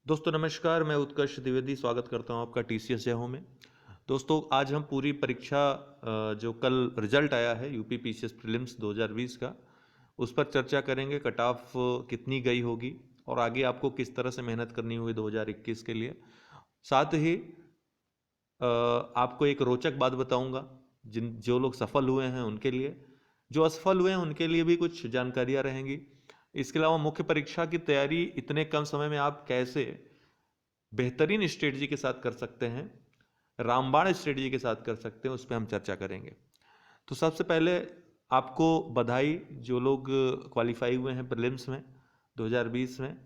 दोस्तों नमस्कार, मैं उत्कर्ष द्विवेदी स्वागत करता हूं आपका टीसीएस जय में। दोस्तों आज हम पूरी परीक्षा जो कल रिजल्ट आया है यूपी पीसीएस प्रीलिम्स 2020 का, उस पर चर्चा करेंगे। कट ऑफ कितनी गई होगी और आगे आपको किस तरह से मेहनत करनी होगी 2021 के लिए। साथ ही आपको एक रोचक बात बताऊंगा, जो लोग सफल हुए हैं उनके लिए, जो असफल हुए हैं उनके लिए भी कुछ जानकारियां रहेंगी। इसके अलावा मुख्य परीक्षा की तैयारी इतने कम समय में आप कैसे बेहतरीन स्ट्रेटजी के साथ कर सकते हैं, रामबाण स्ट्रेटजी के साथ कर सकते हैं, उस पर हम चर्चा करेंगे। तो सबसे पहले आपको बधाई, जो लोग क्वालिफाई हुए हैं प्रीलिम्स में 2020 में।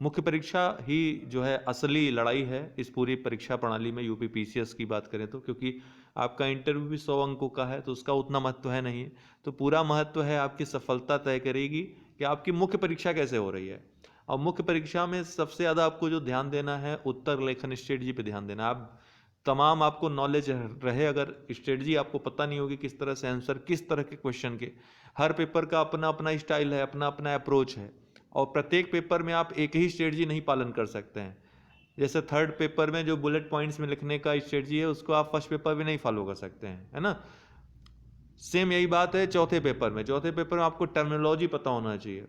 मुख्य परीक्षा ही जो है असली लड़ाई है इस पूरी परीक्षा प्रणाली में, यूपी पीसीएस की बात करें तो, क्योंकि आपका इंटरव्यू भी 100 अंकों का है तो उसका उतना महत्व है नहीं। तो पूरा महत्व है, आपकी सफलता तय करेगी कि आपकी मुख्य परीक्षा कैसे हो रही है। और मुख्य परीक्षा में सबसे ज़्यादा आपको जो ध्यान देना है, उत्तर लेखन स्ट्रेटजी पे ध्यान देना। आप तमाम आपको नॉलेज रहे, अगर स्ट्रेटजी आपको पता नहीं होगी किस तरह से आंसर, किस तरह के क्वेश्चन के, हर पेपर का अपना अपना स्टाइल है, अपना अपना अप्रोच है, और प्रत्येक पेपर में आप एक ही स्ट्रेटजी नहीं पालन कर सकते हैं। जैसे थर्ड पेपर में जो बुलेट पॉइंट्स में लिखने का स्ट्रेटजी है, उसको आप फर्स्ट पेपर में नहीं फॉलो कर सकते हैं, है ना। सेम यही बात है चौथे पेपर में। चौथे पेपर में आपको टर्मिनोलॉजी पता होना चाहिए,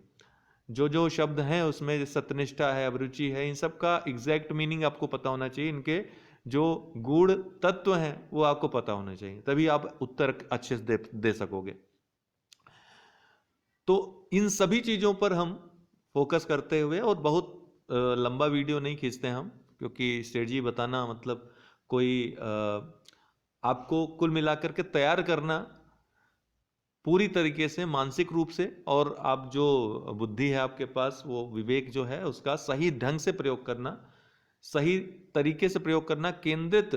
जो जो शब्द हैं उसमें, सत्यनिष्ठा है, अभिरुचि है, इन सब का एग्जैक्ट मीनिंग आपको पता होना चाहिए। इनके जो गूढ़ तत्व हैं वो आपको पता होना चाहिए, तभी आप उत्तर अच्छे से दे सकोगे। तो इन सभी चीज़ों पर हम फोकस करते हुए, और बहुत लंबा वीडियो नहीं खींचते हम, क्योंकि स्ट्रेटजी बताना मतलब कोई आपको कुल मिलाकर के तैयार करना पूरी तरीके से मानसिक रूप से, और आप जो बुद्धि है आपके पास, वो विवेक जो है उसका सही ढंग से प्रयोग करना, सही तरीके से प्रयोग करना, केंद्रित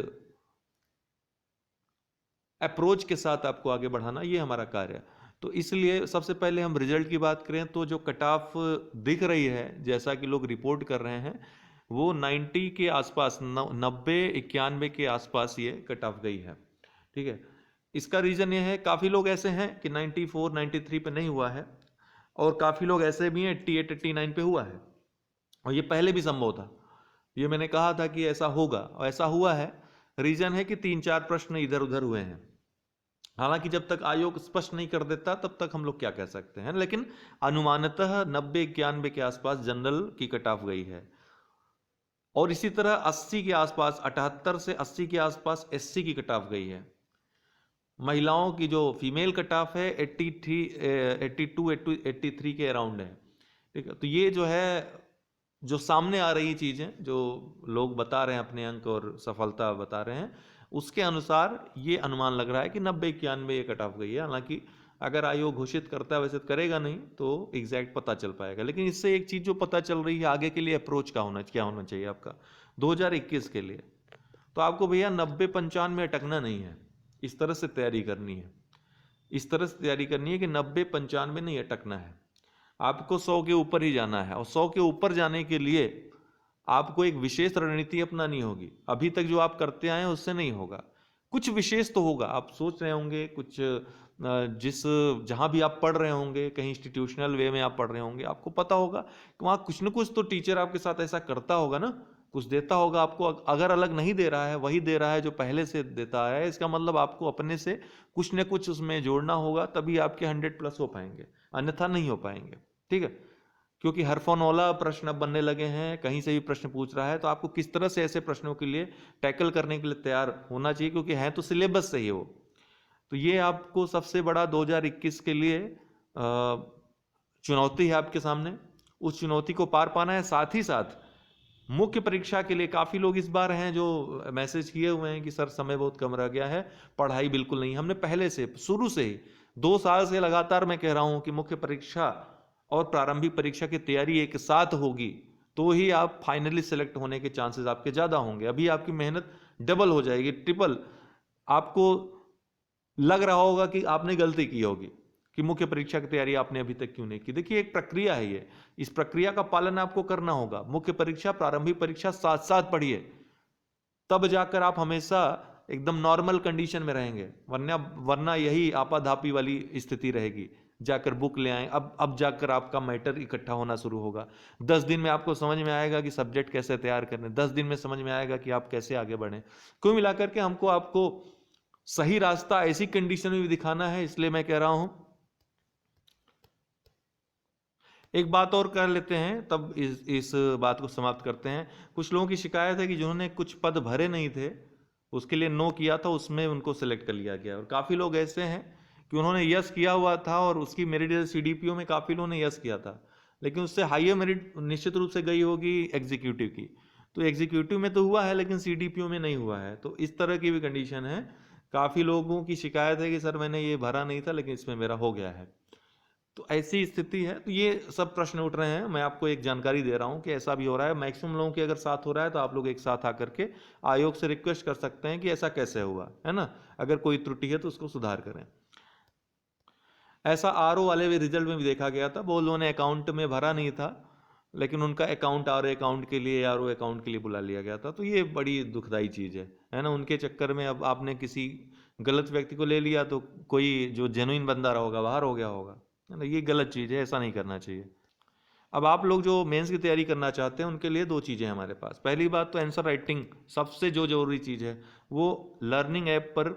अप्रोच के साथ आपको आगे बढ़ाना, ये हमारा कार्य है। तो इसलिए सबसे पहले हम रिजल्ट की बात करें तो जो कट ऑफ दिख रही है, जैसा कि लोग रिपोर्ट कर रहे हैं, वो 90 के आसपास, 90 91 के आसपास ये कट ऑफ गई है। ठीक है, इसका रीज़न ये है, काफ़ी लोग ऐसे हैं कि 94 93 पे नहीं हुआ है, और काफ़ी लोग ऐसे भी हैं 88 89 पे हुआ है, और ये पहले भी संभव था। ये मैंने कहा था कि ऐसा होगा, और ऐसा हुआ है। रीज़न है कि 3-4 प्रश्न इधर उधर हुए हैं। हालांकि जब तक आयोग स्पष्ट नहीं कर देता तब तक हम लोग क्या कह सकते हैं, लेकिन अनुमानतः 90 91 के आसपास जनरल की कट ऑफ गई है। और इसी तरह 80 के आसपास, 78 से 80 के आसपास एससी की कट ऑफ गई है। महिलाओं की जो फीमेल कट ऑफ है 83 82 83 के अराउंड है। ठीक है, तो ये जो है, जो सामने आ रही चीज़ें, जो लोग बता रहे हैं अपने अंक और सफलता बता रहे हैं, उसके अनुसार ये अनुमान लग रहा है कि 90 91 ये कट ऑफ गई है। हालांकि अगर आयोग घोषित करता है, वैसे तो करेगा नहीं, तो एग्जैक्ट पता चल पाएगा। लेकिन इससे एक चीज़ जो पता चल रही है, आगे के लिए अप्रोच क्या होना चाहिए आपका 2021 के लिए। तो आपको भैया 90 95 अटकना नहीं है, इस तरह से तैयारी करनी है। इस तरह से तैयारी करनी है कि 90 95 नहीं अटकना है, आपको 100 के ऊपर ही जाना है। और 100 के ऊपर जाने के लिए आपको एक विशेष रणनीति अपनानी होगी। अभी तक जो आप करते आए हैं उससे नहीं होगा, कुछ विशेष तो होगा। आप सोच रहे होंगे कुछ, जहाँ भी आप पढ़ रहे होंगे, कहीं इंस्टीट्यूशनल वे में आप पढ़ रहे होंगे, आपको पता होगा कि वहाँ कुछ न कुछ तो टीचर आपके साथ ऐसा करता होगा ना, कुछ देता होगा आपको। अगर अलग नहीं दे रहा है, वही दे रहा है जो पहले से देता है, इसका मतलब आपको अपने से कुछ न कुछ उसमें जोड़ना होगा, तभी आपके 100+ हो पाएंगे, अन्यथा नहीं हो पाएंगे। ठीक है, क्योंकि हरफनौला प्रश्न अब बनने लगे हैं, कहीं से भी प्रश्न पूछ रहा है, तो आपको किस तरह से ऐसे प्रश्नों के लिए टैकल करने के लिए तैयार होना चाहिए, क्योंकि है तो सिलेबस से ही वो। तो ये आपको सबसे बड़ा 2021 के लिए चुनौती है आपके सामने, उस चुनौती को पार पाना है। साथ ही साथ मुख्य परीक्षा के लिए काफ़ी लोग इस बार हैं जो मैसेज किए हुए हैं कि सर समय बहुत कम रह गया है, पढ़ाई बिल्कुल नहीं। हमने पहले से, शुरू से ही 2 साल से लगातार मैं कह रहा हूं कि मुख्य परीक्षा और प्रारंभिक परीक्षा की तैयारी एक साथ होगी, तो ही आप फाइनली सेलेक्ट होने के चांसेस आपके ज़्यादा होंगे। अभी आपकी मेहनत डबल हो जाएगी, ट्रिपल। आपको लग रहा होगा कि आपने गलती की होगी कि मुख्य परीक्षा की तैयारी आपने अभी तक क्यों नहीं की। देखिए, एक प्रक्रिया है ये, इस प्रक्रिया का पालन आपको करना होगा। मुख्य परीक्षा, प्रारंभिक परीक्षा साथ साथ पढ़िए, तब जाकर आप हमेशा एकदम नॉर्मल कंडीशन में रहेंगे, वरना यही आपाधापी वाली स्थिति रहेगी। जाकर बुक ले आएँ, अब जाकर आपका मैटर इकट्ठा होना शुरू होगा। 10 दिन में आपको समझ में आएगा कि सब्जेक्ट कैसे तैयार करने, 10 दिन में समझ में आएगा कि आप कैसे आगे बढ़ें। कुल मिलाकर के हमको आपको सही रास्ता ऐसी कंडीशन में भी दिखाना है, इसलिए मैं कह रहा हूं एक बात और कर लेते हैं, तब इस बात को समाप्त करते हैं। कुछ लोगों की शिकायत है कि जिन्होंने कुछ पद भरे नहीं थे, उसके लिए नो किया था, उसमें उनको सिलेक्ट कर लिया गया। और काफ़ी लोग ऐसे हैं कि उन्होंने यस किया हुआ था और उसकी मेरिट CDPO में काफ़ी लोगों ने यस किया था, लेकिन उससे हाईयर मेरिट निश्चित रूप से गई होगी एग्जीक्यूटिव की। तो एग्जीक्यूटिव में तो हुआ है लेकिन CDPO में नहीं हुआ है। तो इस तरह की भी कंडीशन है। काफ़ी लोगों की शिकायत है कि सर मैंने ये भरा नहीं था लेकिन इसमें मेरा हो गया है। तो ऐसी स्थिति है। तो ये सब प्रश्न उठ रहे हैं, मैं आपको एक जानकारी दे रहा हूं कि ऐसा भी हो रहा है। मैक्सिमम लोगों के अगर साथ हो रहा है तो आप लोग एक साथ आकर के आयोग से रिक्वेस्ट कर सकते हैं कि ऐसा कैसे हुआ, है ना। अगर कोई त्रुटि है तो उसको सुधार करें। ऐसा RO वाले भी रिजल्ट में भी देखा गया था, वो लोगों ने अकाउंट में भरा नहीं था लेकिन उनका अकाउंट RO अकाउंट के लिए RO अकाउंट के लिए बुला लिया गया था। तो ये बड़ी दुखदाई चीज़ है ना। उनके चक्कर में अब आपने किसी गलत व्यक्ति को ले लिया तो कोई जो जेन्युइन बंदा रहा होगा बाहर हो गया होगा, है ना। ये गलत चीज़ है, ऐसा नहीं करना चाहिए। अब आप लोग जो मेंस की तैयारी करना चाहते हैं उनके लिए 2 चीज़ें हमारे पास। पहली बात तो आंसर राइटिंग सबसे जो जरूरी चीज़ है वो लर्निंग ऐप पर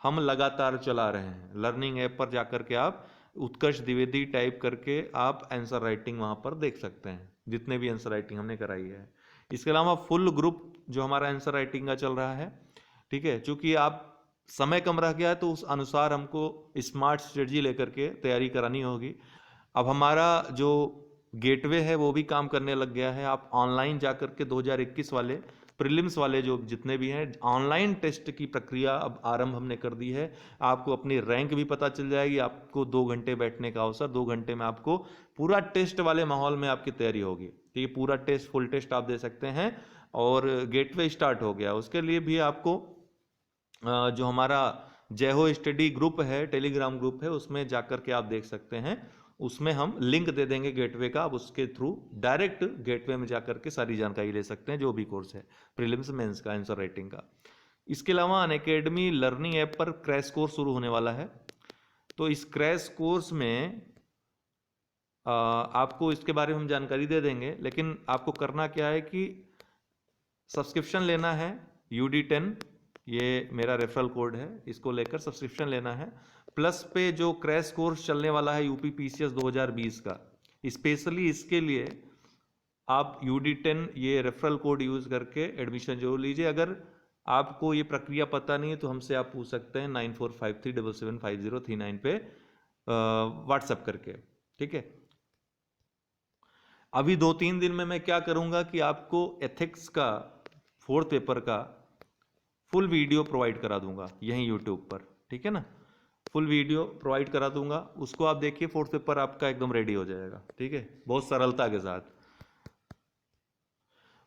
हम लगातार चला रहे हैं। लर्निंग ऐप पर जाकर के आप उत्कर्ष द्विवेदी टाइप करके आप आंसर राइटिंग वहाँ पर देख सकते हैं, जितने भी आंसर राइटिंग हमने कराई है। इसके अलावा फुल ग्रुप जो हमारा आंसर राइटिंग का चल रहा है, ठीक है। चूँकि आप समय कम रह गया है तो उस अनुसार हमको स्मार्ट स्ट्रेटजी लेकर के तैयारी करानी होगी। अब हमारा जो गेटवे है वो भी काम करने लग गया है। आप ऑनलाइन जाकर के 2021 वाले प्रीलिम्स वाले जो जितने भी हैं ऑनलाइन टेस्ट की प्रक्रिया अब आरंभ हमने कर दी है। आपको अपनी रैंक भी पता चल जाएगी। आपको 2 घंटे बैठने का अवसर, 2 घंटे में आपको पूरा टेस्ट वाले माहौल में आपकी तैयारी होगी। तो ये पूरा टेस्ट, फुल टेस्ट आप दे सकते हैं। और गेटवे स्टार्ट हो गया, उसके लिए भी आपको जो हमारा जय हो स्टडी ग्रुप है, टेलीग्राम ग्रुप है, उसमें जाकर के आप देख सकते हैं। उसमें हम लिंक दे देंगे गेटवे का, आप उसके थ्रू डायरेक्ट गेटवे में जाकर के सारी जानकारी ले सकते हैं, जो भी कोर्स है प्रीलिम्स मेंस का, आंसर राइटिंग का। इसके अलावा अनअकैडमी लर्निंग ऐप पर क्रैश कोर्स शुरू होने वाला है। तो इस क्रैश कोर्स में आपको इसके बारे में हम जानकारी दे देंगे, लेकिन आपको करना क्या है कि सब्सक्रिप्शन लेना है। UD10 ये मेरा रेफरल कोड है, इसको लेकर सब्सक्रिप्शन लेना है। प्लस पे जो क्रैश कोर्स चलने वाला है UP PCS 2020 का, स्पेशली इसके लिए आप UD10 ये रेफरल कोड यूज़ करके एडमिशन जरूर लीजिए। अगर आपको ये प्रक्रिया पता नहीं है तो हमसे आप पूछ सकते हैं 9453775039 पे व्हाट्सएप करके, ठीक है। अभी 2-3 दिन में मैं क्या करूँगा कि आपको एथिक्स का 4th पेपर का फुल वीडियो प्रोवाइड करा दूंगा यहीं यूट्यूब पर, ठीक है ना। फुल वीडियो प्रोवाइड करा दूंगा, उसको आप देखिए, 4th पेपर आपका एकदम रेडी हो जाएगा, ठीक है, बहुत सरलता के साथ।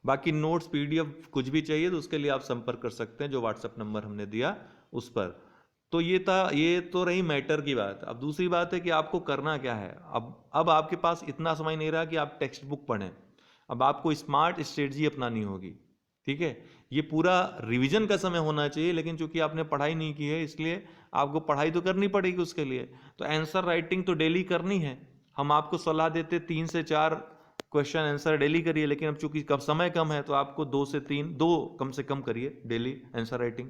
बाकी नोट्स PDF कुछ भी चाहिए तो उसके लिए आप संपर्क कर सकते हैं, जो व्हाट्सएप नंबर हमने दिया उस पर। तो ये तो रही मैटर की बात। अब दूसरी बात है कि आपको करना क्या है। अब आपके पास इतना समय नहीं रहा कि आप टेक्स्ट बुक पढ़ें। अब आपको स्मार्ट स्ट्रेटजी अपनानी होगी, ठीक है। ये पूरा रिवीजन का समय होना चाहिए, लेकिन चूंकि आपने पढ़ाई नहीं की है इसलिए आपको पढ़ाई तो करनी पड़ेगी उसके लिए। तो आंसर राइटिंग तो डेली करनी है। हम आपको सलाह देते 3 से 4 क्वेश्चन आंसर डेली करिए, लेकिन अब चूंकि समय कम है तो आपको 2 से 3 कम से कम करिए डेली आंसर राइटिंग।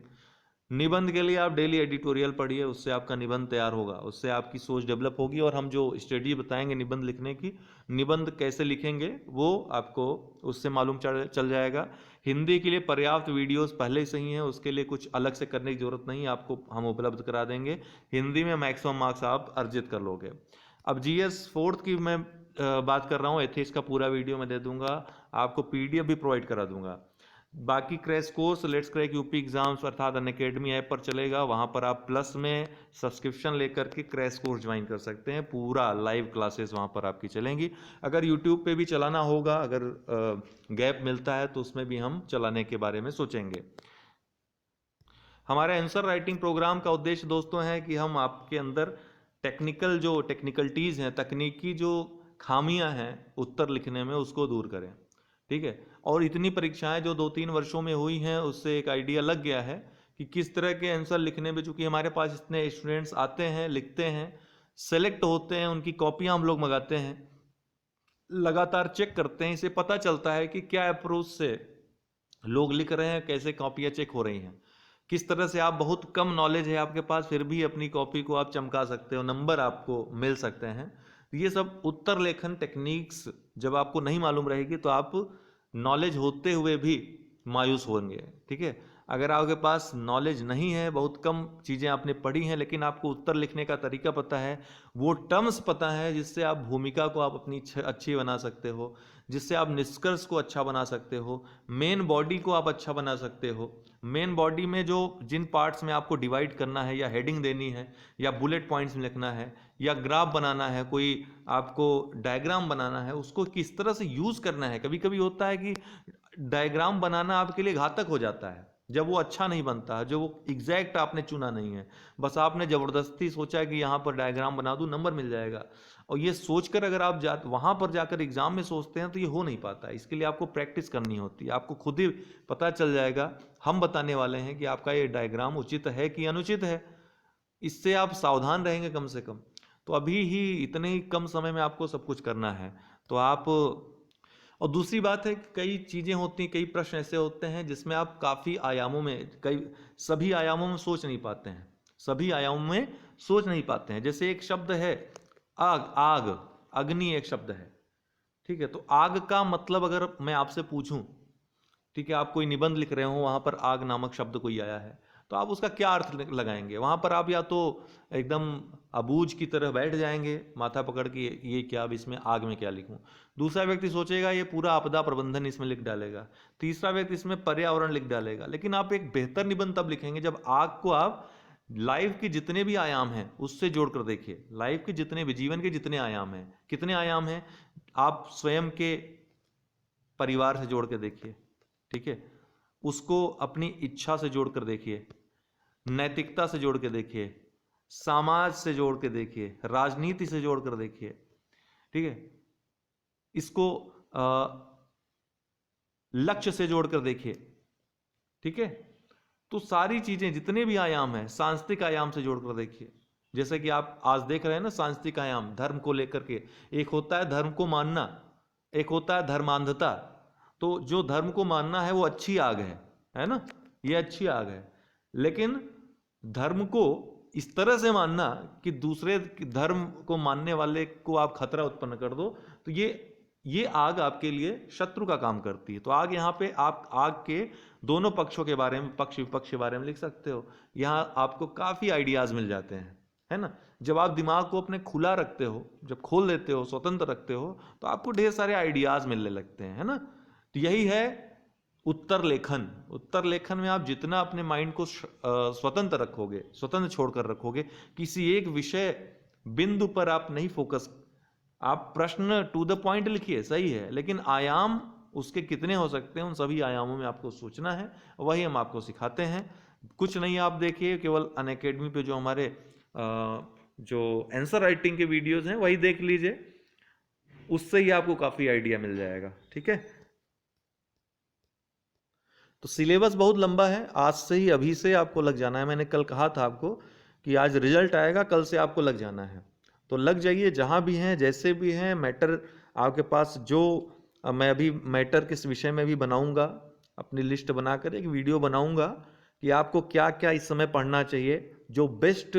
निबंध के लिए आप डेली एडिटोरियल पढ़िए, उससे आपका निबंध तैयार होगा, उससे आपकी सोच डेवलप होगी। और हम जो स्ट्रेटजी बताएंगे निबंध लिखने की, निबंध कैसे लिखेंगे वो आपको उससे मालूम चल जाएगा। हिंदी के लिए पर्याप्त वीडियोस पहले से ही हैं, उसके लिए कुछ अलग से करने की जरूरत नहीं, आपको हम उपलब्ध करा देंगे। हिंदी में मैक्सिमम मार्क्स आप अर्जित कर लोगे। अब GS 4th की मैं बात कर रहा हूँ, एथिक्स का पूरा वीडियो मैं दे दूंगा, आपको PDF भी प्रोवाइड करा दूंगा। बाकी crash course let's crack UP exams अर्थात अनअकैडमी ऐप पर चलेगा, वहाँ पर आप प्लस में सब्सक्रिप्शन लेकर के क्रैश कोर्स ज्वाइन कर सकते हैं। पूरा लाइव क्लासेस वहाँ पर आपकी चलेंगी। अगर YouTube पे भी चलाना होगा, अगर गैप मिलता है तो उसमें भी हम चलाने के बारे में सोचेंगे। हमारे आंसर राइटिंग प्रोग्राम का उद्देश्य दोस्तों है कि हम आपके अंदर टेक्निकलिटीज़ हैं, तकनीकी जो खामियां हैं उत्तर लिखने में, उसको दूर करें, ठीक है। और इतनी परीक्षाएं जो 2-3 वर्षों में हुई हैं उससे एक आइडिया लग गया है कि किस तरह के आंसर लिखने में, चूंकि हमारे पास इतने स्टूडेंट्स आते हैं, लिखते हैं, सेलेक्ट होते हैं, उनकी कॉपियां हम लोग मंगाते हैं, लगातार चेक करते हैं, इसे पता चलता है कि क्या अप्रोच से लोग लिख रहे हैं, कैसे कॉपियां चेक हो रही हैं, किस तरह से आप बहुत कम नॉलेज है आपके पास फिर भी अपनी कॉपी को आप चमका सकते हो, नंबर आपको मिल सकते हैं। ये सब उत्तर लेखन टेक्निक्स जब आपको नहीं मालूम रहेगी तो आप नॉलेज होते हुए भी मायूस होंगे। ठीक है, अगर आपके पास नॉलेज नहीं है, बहुत कम चीज़ें आपने पढ़ी हैं, लेकिन आपको उत्तर लिखने का तरीका पता है, वो टर्म्स पता है जिससे आप भूमिका को आप अपनी अच्छी बना सकते हो, जिससे आप निष्कर्ष को अच्छा बना सकते हो, मेन बॉडी को आप अच्छा बना सकते हो। मेन बॉडी में जो जिन पार्ट्स में आपको डिवाइड करना है, या हेडिंग देनी है, या बुलेट पॉइंट्स में लिखना है, या ग्राफ बनाना है, कोई आपको डायग्राम बनाना है, उसको किस तरह से यूज़ करना है। कभी कभी होता है कि डायग्राम बनाना आपके लिए घातक हो जाता है जब वो अच्छा नहीं बनता है, जो वो एग्जैक्ट आपने चुना नहीं है, बस आपने ज़बरदस्ती सोचा है कि यहाँ पर डायग्राम बना दूँ नंबर मिल जाएगा, और ये सोचकर अगर आप वहाँ पर जाकर एग्जाम में सोचते हैं तो ये हो नहीं पाता। इसके लिए आपको प्रैक्टिस करनी होती है, आपको खुद ही पता चल जाएगा। हम बताने वाले हैं कि आपका ये डायग्राम उचित है कि अनुचित है, इससे आप सावधान रहेंगे कम से कम। तो अभी ही इतने ही कम समय में आपको सब कुछ करना है, तो आप। और दूसरी बात है कि कई चीज़ें होती हैं, कई प्रश्न ऐसे होते हैं जिसमें आप काफ़ी आयामों में, सभी आयामों में सोच नहीं पाते हैं, सभी आयामों में सोच नहीं पाते हैं। जैसे एक शब्द है आग, आग, अग्नि एक शब्द है। ठीक है, तो आग का मतलब अगर मैं आपसे पूछूं, ठीक है, आप कोई निबंध लिख रहे हो, वहां पर आग नामक शब्द कोई आया है, तो आप उसका क्या अर्थ लगाएंगे? वहां पर आप या तो एकदम अबूझ की तरह बैठ जाएंगे माथा पकड़ के, ये क्या, अब इसमें आग में क्या लिखूं। दूसरा व्यक्ति सोचेगा ये पूरा आपदा प्रबंधन इसमें लिख डालेगा। तीसरा व्यक्ति इसमें पर्यावरण लिख डालेगा। लेकिन आप एक बेहतर निबंध तब लिखेंगे जब आग को आप लाइफ के जितने भी आयाम हैं उससे जोड़कर देखिए। लाइफ के जितने भी, जीवन के जितने आयाम हैं, कितने आयाम हैं, आप स्वयं के परिवार से जोड़ के देखिए। ठीक है, उसको अपनी इच्छा से जोड़कर देखिए, नैतिकता से जोड़ के देखिए, समाज से जोड़ के देखिए, राजनीति से जोड़कर देखिए। ठीक है, इसको लक्ष्य से जोड़कर देखिए। ठीक है, तो सारी चीजें जितने भी आयाम हैं, सांस्कृतिक आयाम से जोड़कर देखिए। जैसे कि आप आज देख रहे हैं ना, सांस्कृतिक आयाम धर्म को लेकर के, एक होता है धर्म को मानना, एक होता है धर्मांधता। तो जो धर्म को मानना है वो अच्छी आग है ना, ये अच्छी आग है। लेकिन धर्म को इस तरह से मानना कि दूसरे धर्म को मानने वाले को आप खतरा उत्पन्न कर दो, तो ये आग आपके लिए शत्रु का काम करती है। तो आग, यहाँ पे आप आग के दोनों पक्षों के बारे में, पक्ष विपक्ष के बारे में लिख सकते हो। यहाँ आपको काफ़ी आइडियाज़ मिल जाते हैं, है ना। जब आप दिमाग को अपने खुला रखते हो, जब खोल देते हो, स्वतंत्र रखते हो, तो आपको ढेर सारे आइडियाज़ मिलने लगते हैं, है ना। तो यही है उत्तर लेखन। उत्तर लेखन में आप जितना अपने माइंड को स्वतंत्र रखोगे, स्वतंत्र छोड़कर रखोगे, किसी एक विषय बिंदु पर आप नहीं फोकस, आप प्रश्न टू द पॉइंट लिखिए, सही है, लेकिन आयाम उसके कितने हो सकते हैं, उन सभी आयामों में आपको सोचना है। वही हम आपको सिखाते हैं। कुछ नहीं, आप देखिए केवल अनअकैडमी पे जो हमारे जो आंसर राइटिंग के वीडियोस हैं वही देख लीजिए, उससे ही आपको काफ़ी आइडिया मिल जाएगा। ठीक है, तो सिलेबस बहुत लंबा है, आज से ही, अभी से आपको लग जाना है। मैंने कल कहा था आपको कि आज रिजल्ट आएगा, कल से आपको लग जाना है। तो लग जाइए, जहाँ भी हैं, जैसे भी हैं। मैटर आपके पास जो, मैं अभी मैटर किस विषय में भी बनाऊंगा, अपनी लिस्ट बनाकर एक वीडियो बनाऊंगा कि आपको क्या क्या इस समय पढ़ना चाहिए। जो बेस्ट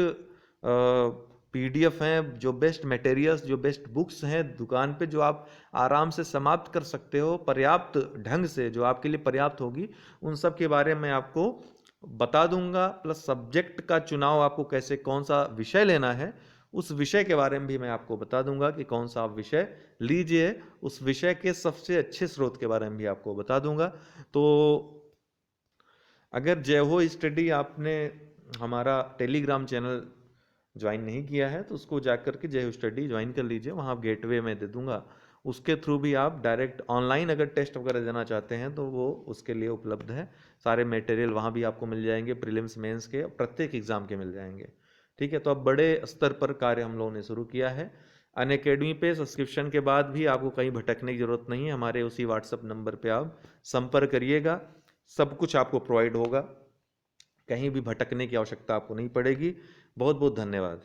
PDF हैं, जो बेस्ट मटेरियल्स, जो बेस्ट बुक्स हैं दुकान पे, जो आप आराम से समाप्त कर सकते हो पर्याप्त ढंग से, जो आपके लिए पर्याप्त होगी, उन सब के बारे में आपको बता दूंगा। प्लस सब्जेक्ट का चुनाव आपको कैसे, कौन सा विषय लेना है, उस विषय के बारे में भी मैं आपको बता दूंगा कि कौन सा आप विषय लीजिए। उस विषय के सबसे अच्छे स्रोत के बारे में भी आपको बता दूंगा। तो अगर जय हो स्टडी आपने हमारा टेलीग्राम चैनल ज्वाइन नहीं किया है तो उसको जाकर के जय हो स्टडी ज्वाइन कर लीजिए। वहाँ आप गेटवे में दे दूंगा, उसके थ्रू भी आप डायरेक्ट ऑनलाइन अगर टेस्ट वगैरह देना चाहते हैं तो वो उसके लिए उपलब्ध है। सारे मटेरियल वहाँ भी आपको मिल जाएंगे, प्रीलिम्स मेंस के, प्रत्येक एग्जाम के मिल जाएंगे। ठीक है, तो अब बड़े स्तर पर कार्य हम लोगों ने शुरू किया है। अनअकैडमी पे सब्सक्रिप्शन के बाद भी आपको कहीं भटकने की जरूरत नहीं है। हमारे उसी व्हाट्सएप नंबर पे आप संपर्क करिएगा, सब कुछ आपको प्रोवाइड होगा, कहीं भी भटकने की आवश्यकता आपको नहीं पड़ेगी। बहुत बहुत धन्यवाद।